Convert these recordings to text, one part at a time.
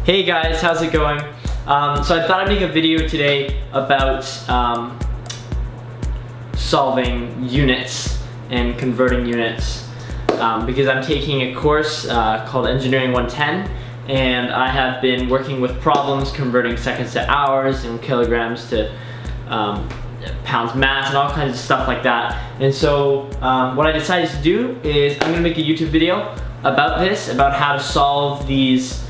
Hey guys, how's it going? So I thought I'd make a video today about solving units and converting units because I'm taking a course called Engineering 110, and I have been working with problems converting seconds to hours and kilograms to pounds mass and all kinds of stuff like that. And so what I decided to do is I'm gonna make a YouTube video about this, about how to solve these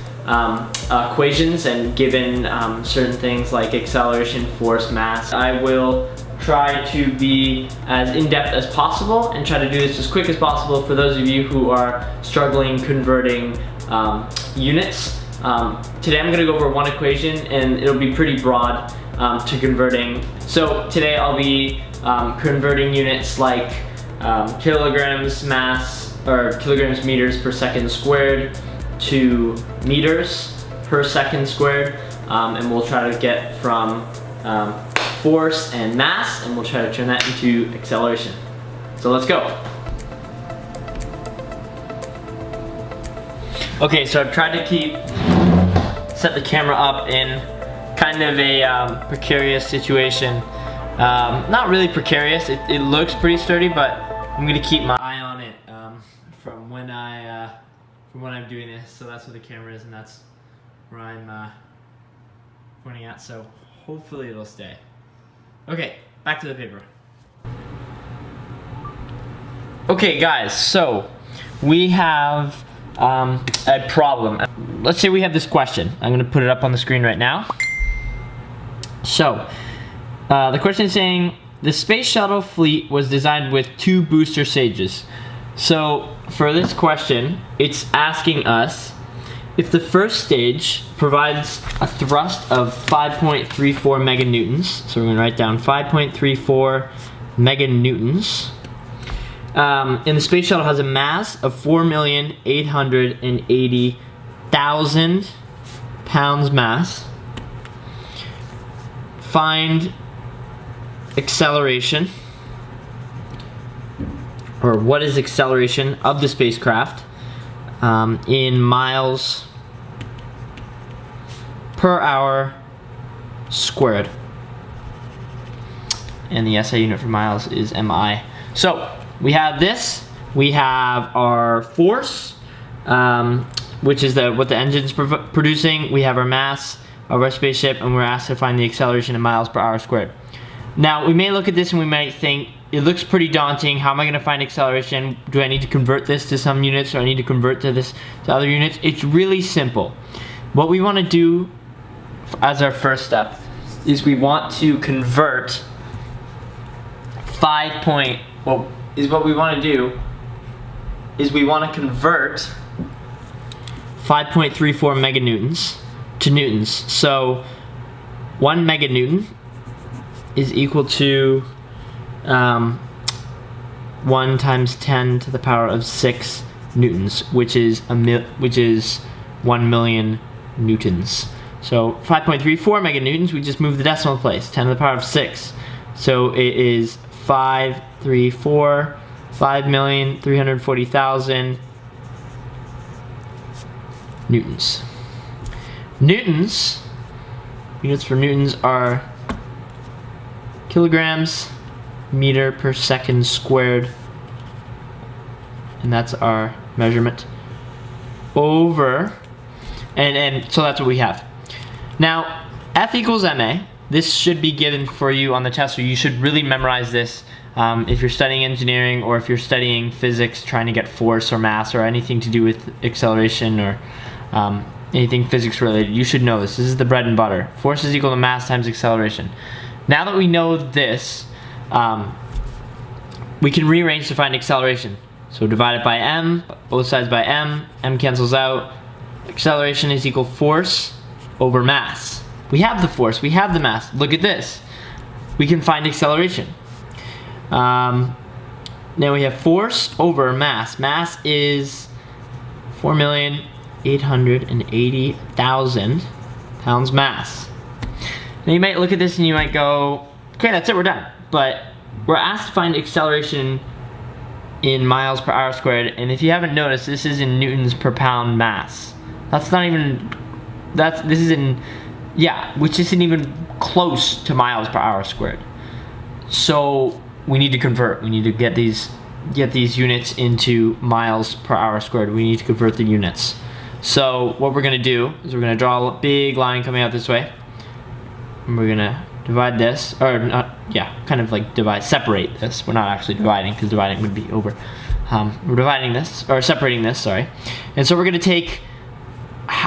equations and given certain things like acceleration, force, mass. I will try to be as in-depth as possible and try to do this as quick as possible for those of you who are struggling converting units. Today I'm going to go over one equation and it'll be pretty broad to converting. So today I'll be converting units like kilograms mass or kilograms meters per second squared to meters per second squared, and we'll try to get from force and mass, and we'll try to turn that into acceleration. So let's go. Okay, so I've tried to set the camera up in kind of a precarious situation. Not really precarious, it looks pretty sturdy, but I'm gonna keep my eye on it from when I'm doing this. So that's where the camera is and that's where I'm pointing at, so hopefully it'll stay. Okay, back to the paper. Okay guys, so we have a problem. Let's say we have this question. I'm gonna put it up on the screen right now. So, the question is saying, the space shuttle fleet was designed with 2 booster stages. So, for this question, it's asking us if the first stage provides a thrust of 5.34 meganewtons. So we're gonna write down 5.34 meganewtons. And the space shuttle has a mass of 4,880,000 pounds mass. Find acceleration, or what is acceleration of the spacecraft in miles per hour squared. And the SI unit for miles is MI. So we have this, we have our force, which is what the engine's producing. We have our mass of our spaceship, and we're asked to find the acceleration in miles per hour squared. Now we may look at this and we might think, it looks pretty daunting. How am I going to find acceleration? Do I need to convert this to some units? Do I need to convert this to other units? It's really simple. What we want to do as our first step is we want to convert 5.34 meganewtons to newtons. So 1 meganewton is equal to 1 times 10 to the power of 6 newtons, which is 1 million newtons. So 5.34 meganewtons, we just move the decimal place, 10 to the power of 6. So it is 5,340,000 newtons. Newtons, units for newtons are kilograms meter per second squared, and that's our measurement over, and so that's what we have. Now F equals ma. This should be given for you on the test, so you should really memorize this if you're studying engineering or if you're studying physics, trying to get force or mass or anything to do with acceleration or anything physics related. You should know this. This is the bread and butter. Force is equal to mass times acceleration. Now that we know this, we can rearrange to find acceleration. So divide it by m, both sides by m cancels out. Acceleration is equal force over mass. We have the force, we have the mass. Look at this. We can find acceleration. Now we have force over mass. Mass is 4,880,000 pounds mass. Now you might look at this and you might go, okay, that's it, we're done. But we're asked to find acceleration in miles per hour squared, and if you haven't noticed, this is in newtons per pound mass. That's not even this is in, yeah, which isn't even close to miles per hour squared. So we need to convert. We need to get these units into miles per hour squared. We need to convert the units. So what we're gonna do is we're gonna draw a big line coming out this way. And we're gonna divide this, or not, yeah, kind of like separate this. We're not actually dividing, because dividing would be over. We're dividing this, or separating this, sorry. And so we're gonna take,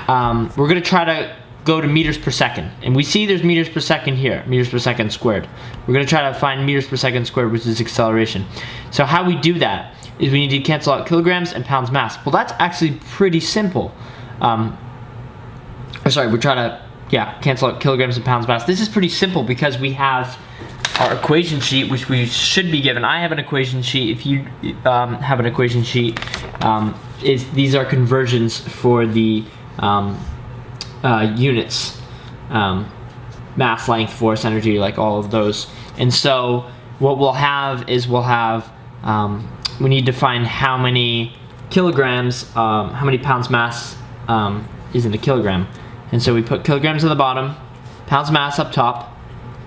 we're gonna try to go to meters per second. And we see there's meters per second here, meters per second squared. We're gonna try to find meters per second squared, which is acceleration. So how we do that is we need to cancel out kilograms and pounds mass. Well, that's actually pretty simple. We're trying to, cancel out kilograms and pounds mass. This is pretty simple because we have our equation sheet, which we should be given. I have an equation sheet. If you have an equation sheet, these are conversions for the units, mass, length, force, energy, like all of those. And so what we'll have is we need to find how many kilograms, how many pounds mass is in a kilogram. And so we put kilograms on the bottom, pounds mass up top.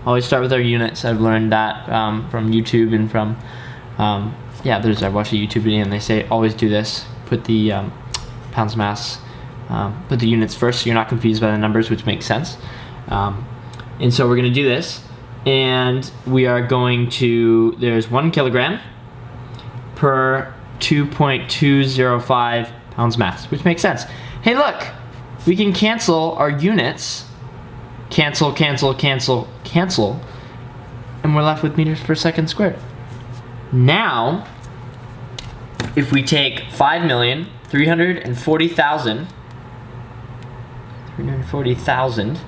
Always start with our units. I've learned that from YouTube and from, I watched a YouTube video and they say always do this. Put the pounds mass, put the units first so you're not confused by the numbers, which makes sense. And so we're gonna do this, and we are going to, there's 1 kilogram per 2.205 pounds mass, which makes sense. Hey, look, we can cancel our units. Cancel, cancel, cancel, cancel, and we're left with meters per second squared. Now, if we take 5,340,000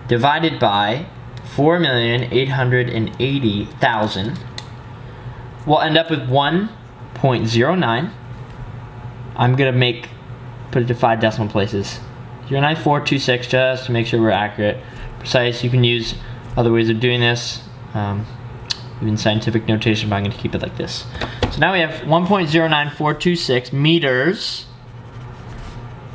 divided by 4,880,000, we'll end up with 1.09. I'm gonna put it to 5 decimal places. 0.9426, just to make sure we're accurate, precise. You can use other ways of doing this, even scientific notation, but I'm going to keep it like this. So now we have 1.09426 meters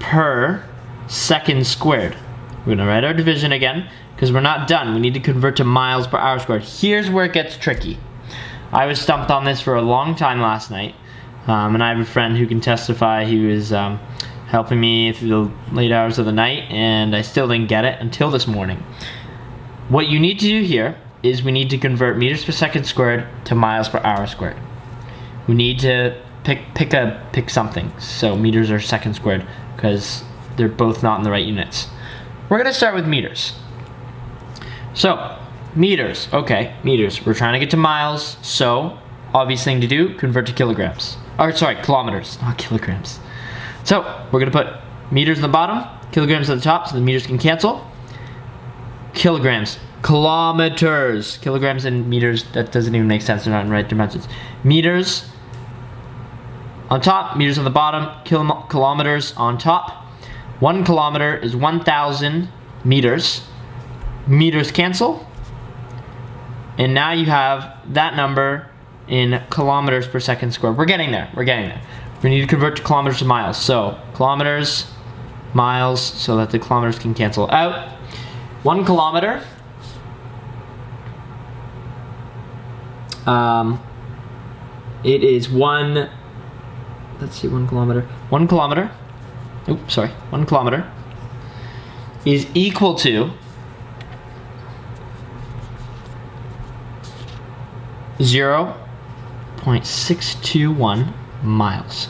per second squared. We're going to write our division again, because we're not done. We need to convert to miles per hour squared. Here's where it gets tricky. I was stumped on this for a long time last night, and I have a friend who can testify. He was helping me through the late hours of the night, and I still didn't get it until this morning. What you need to do here is we need to convert meters per second squared to miles per hour squared. We need to pick something. So meters or second squared, because they're both not in the right units. We're gonna start with meters. So meters, okay, meters. We're trying to get to miles, so obvious thing to do, convert to kilograms. Or sorry, kilometers, not kilograms. So we're gonna put meters on the bottom, kilograms at the top, so the meters can cancel. Kilograms, kilometers, kilograms and meters, that doesn't even make sense, they're not in right dimensions. Meters on top, meters on the bottom, kilometers on top. 1 kilometer is 1,000 meters. Meters cancel. And now you have that number in kilometers per second squared. We're getting there, we're getting there. We need to convert to kilometers to miles. So kilometers, miles, so that the kilometers can cancel out. 1 kilometer, it is 1 kilometer. 1 kilometer, oops, sorry, 1 kilometer is equal to 0.621 miles.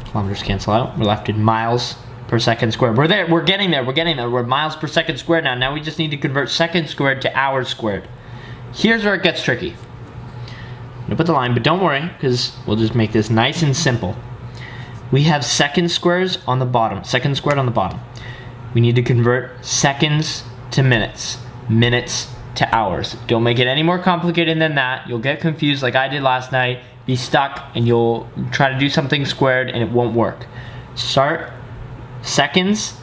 Kilometers cancel out. We're left in miles per second squared. We're there. We're getting there. We're getting there. We're miles per second squared now. Now we just need to convert second squared to hours squared. Here's where it gets tricky. I'm gonna put the line, but don't worry, because we'll just make this nice and simple. We have second squares on the bottom. Second squared on the bottom. We need to convert seconds to minutes. Minutes to hours. Don't make it any more complicated than that. You'll get confused like I did last night, be stuck, and you'll try to do something squared and it won't work. Start seconds,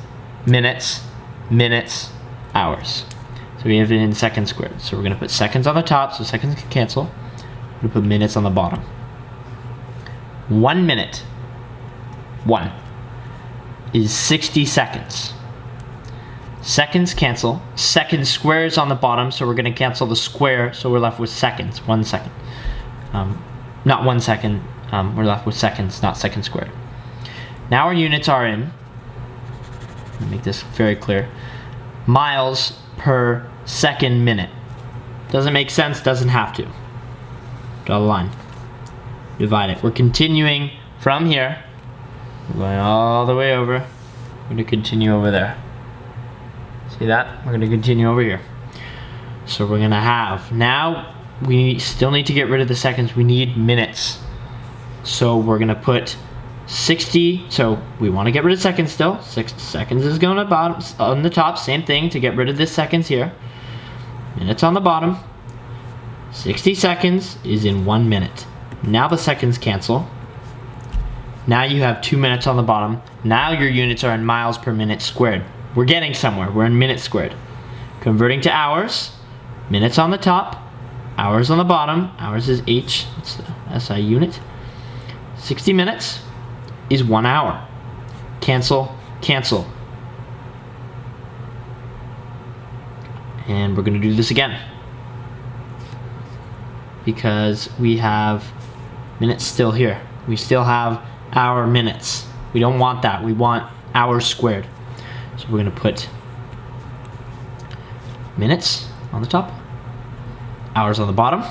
minutes, minutes, hours. So we have it in seconds squared. So we're gonna put seconds on the top so seconds can cancel. We're gonna put minutes on the bottom. 1 minute, 1, is 60 seconds. Seconds cancel. Second square is on the bottom, so we're going to cancel the square, so we're left with seconds. 1 second. Not 1 second. We're left with seconds, not second squared. Now our units are in, let me make this very clear, miles per second minute. Doesn't make sense, doesn't have to. Draw the line. Divide it. We're continuing from here. We're going all the way over. We're going to continue over there. See that? We're going to continue over here. So we're going to have, now we still need to get rid of the seconds. We need minutes. So we're going to put 60, so we want to get rid of seconds still. 6 seconds is going to bottom, on the top, same thing to get rid of this seconds here. Minutes on the bottom. 60 seconds is in 1 minute. Now the seconds cancel. Now you have 2 minutes on the bottom. Now your units are in miles per minute squared. We're getting somewhere. We're in minutes squared. Converting to hours. Minutes on the top. Hours on the bottom. Hours is H. It's the SI unit. 60 minutes is 1 hour. Cancel, cancel. And we're going to do this again. Because we have minutes still here. We still have our minutes. We don't want that. We want hours squared. So we're going to put minutes on the top, hours on the bottom.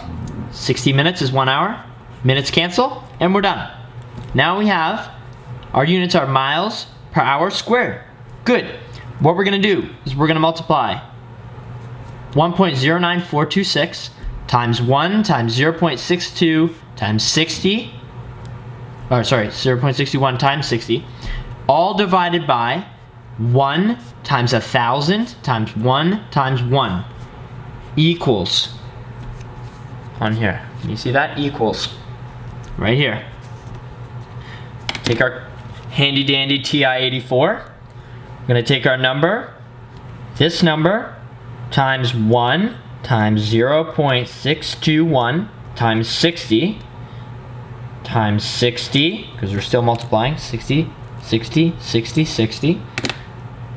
60 minutes is 1 hour. Minutes cancel, and we're done. Now we have, our units are miles per hour squared. Good. What we're going to do is we're going to multiply 1.09426 times 1 times 0.62 times 60, or sorry, 0.61 times 60, all divided by 1 times 1,000 times 1 times 1 equals, on here, you see that? Equals, right here. Take our handy dandy TI-84, we're going to take our number, this number, times 1 times 0.621 times 60 times 60, because we're still multiplying, 60, 60, 60, 60.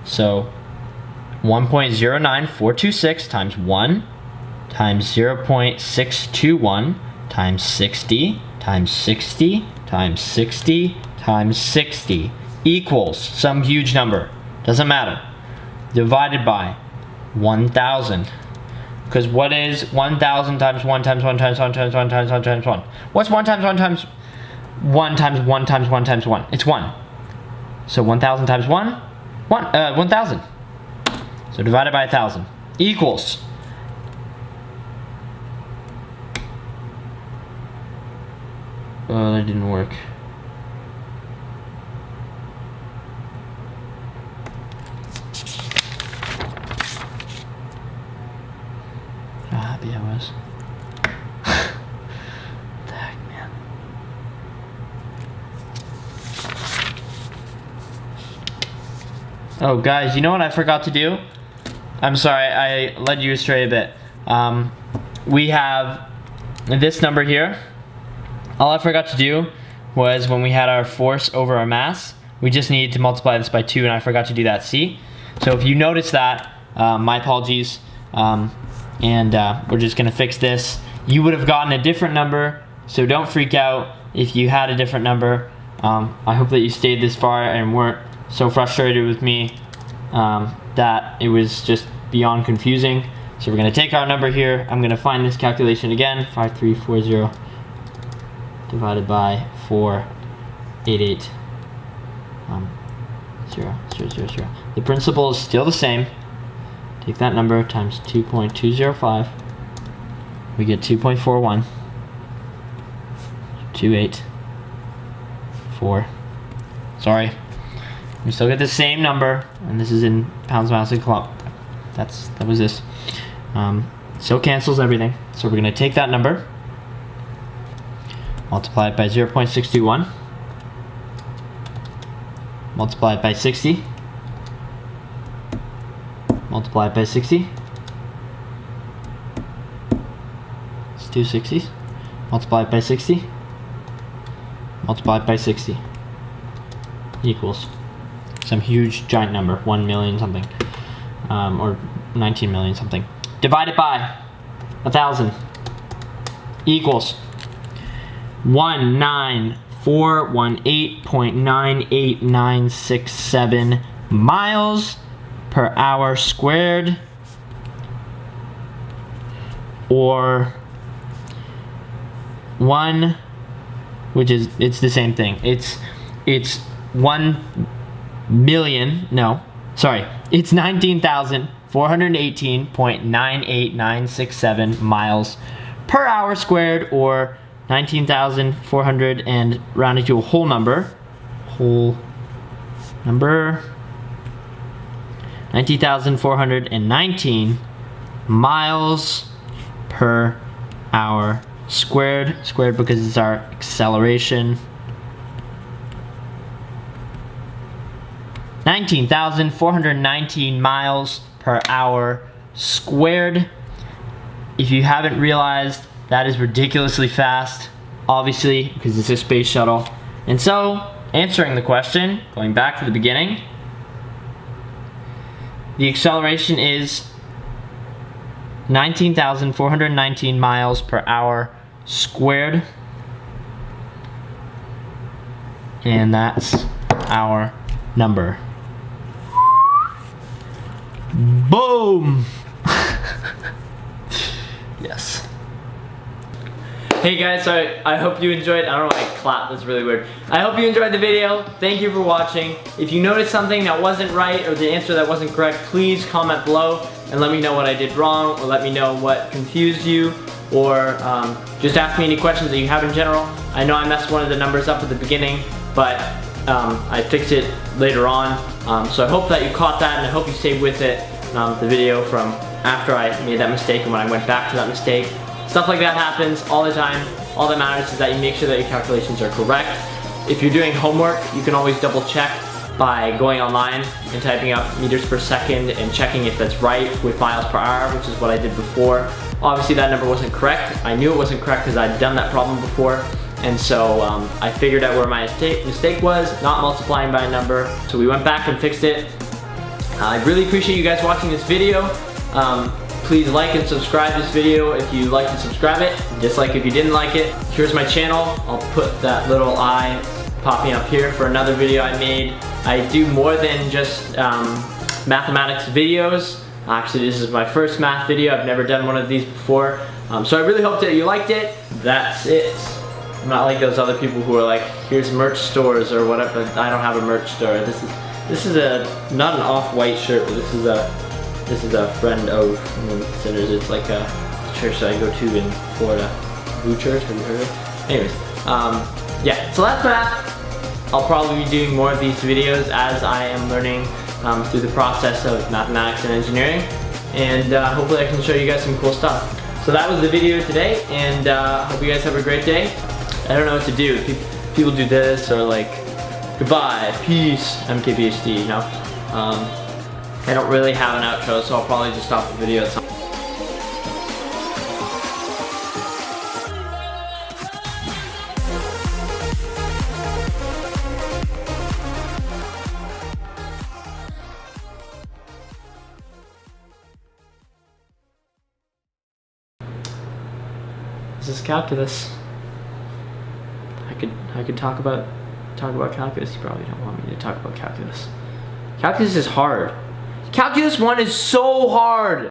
So 1.09426 times 1 times 0.621 times 60 times 60 times 60 times 60 equals some huge number, doesn't matter, divided by 1,000. Because what is 1,000 times 1 times 1 times 1 times 1 times 1 times 1? What's 1 times 1 times 1 times 1 times 1 times 1? It's 1. So 1,000 times 1? 1,000. So divided by 1,000 equals that didn't work. How happy I was. What the heck, man. Oh, guys, you know what I forgot to do? I'm sorry, I led you astray a bit. We have this number here. All I forgot to do was when we had our force over our mass, we just needed to multiply this by 2, and I forgot to do that, see? So if you notice that, my apologies, and we're just gonna fix this. You would have gotten a different number, so don't freak out if you had a different number. I hope that you stayed this far and weren't so frustrated with me that it was just beyond confusing. So we're gonna take our number here. I'm gonna find this calculation again, 5340 divided by 488 0, 0, 0, 0. The principle is still the same. Take that number times 2.205. We get 2.41. 284. Sorry. We still get the same number, and this is in pounds mass a clump. That was this. Still cancels everything. So we're gonna take that number, multiply it by 0.621, multiply it by 60, multiply it by 60. It's 2 60s. Multiply it by 60. Multiply it by 60. Equals some huge giant number, 1 million something. or 19 million something, divided by 1,000 equals 19418.98967 miles per hour squared, or it's the same thing. It's 19,418.98967 miles per hour squared, or 19,400 and rounded to a whole number, 19,419 miles per hour squared because it's our acceleration. 19,419 miles per hour squared. If you haven't realized, that is ridiculously fast, obviously, because it's a space shuttle. And so, answering the question, going back to the beginning, the acceleration is 19,419 miles per hour squared. And that's our number. Boom! Yes. Hey guys, so I hope you enjoyed. I don't know why I clapped, that's really weird. I hope you enjoyed the video. Thank you for watching. If you noticed something that wasn't right or the answer that wasn't correct, please comment below and let me know what I did wrong, or let me know what confused you, or just ask me any questions that you have in general. I know I messed one of the numbers up at the beginning, but I fixed it later on. So I hope that you caught that, and I hope you stayed with it, the video from after I made that mistake and when I went back to that mistake. Stuff like that happens all the time. All that matters is that you make sure that your calculations are correct. If you're doing homework, you can always double check by going online and typing up meters per second and checking if that's right with miles per hour, which is what I did before. Obviously that number wasn't correct. I knew it wasn't correct because I'd done that problem before. And so I figured out where my mistake was, not multiplying by a number. So we went back and fixed it. I really appreciate you guys watching this video. Please like and subscribe this video if you liked and subscribe it. Dislike if you didn't like it. Here's my channel. I'll put that little eye popping up here for another video I made. I do more than just mathematics videos. Actually, this is my first math video. I've never done one of these before. So I really hope that you liked it. That's it. I'm not like those other people who are like, here's merch stores or whatever. I don't have a merch store. This is not an off-white shirt, but this is a friend of sinners. It's like a church that I go to in Florida. Blue Church, have you heard of it? Anyways, yeah, so that's math. I'll probably be doing more of these videos as I am learning through the process of mathematics and engineering. And hopefully I can show you guys some cool stuff. So that was the video today, and hope you guys have a great day. I don't know what to do. People do this, or like, goodbye, peace, MKBHD, you know? I don't really have an outro, so I'll probably just stop the video at some point. This is calculus. I could talk about calculus. You probably don't want me to talk about calculus. Calculus is hard. Calculus 1 is so hard!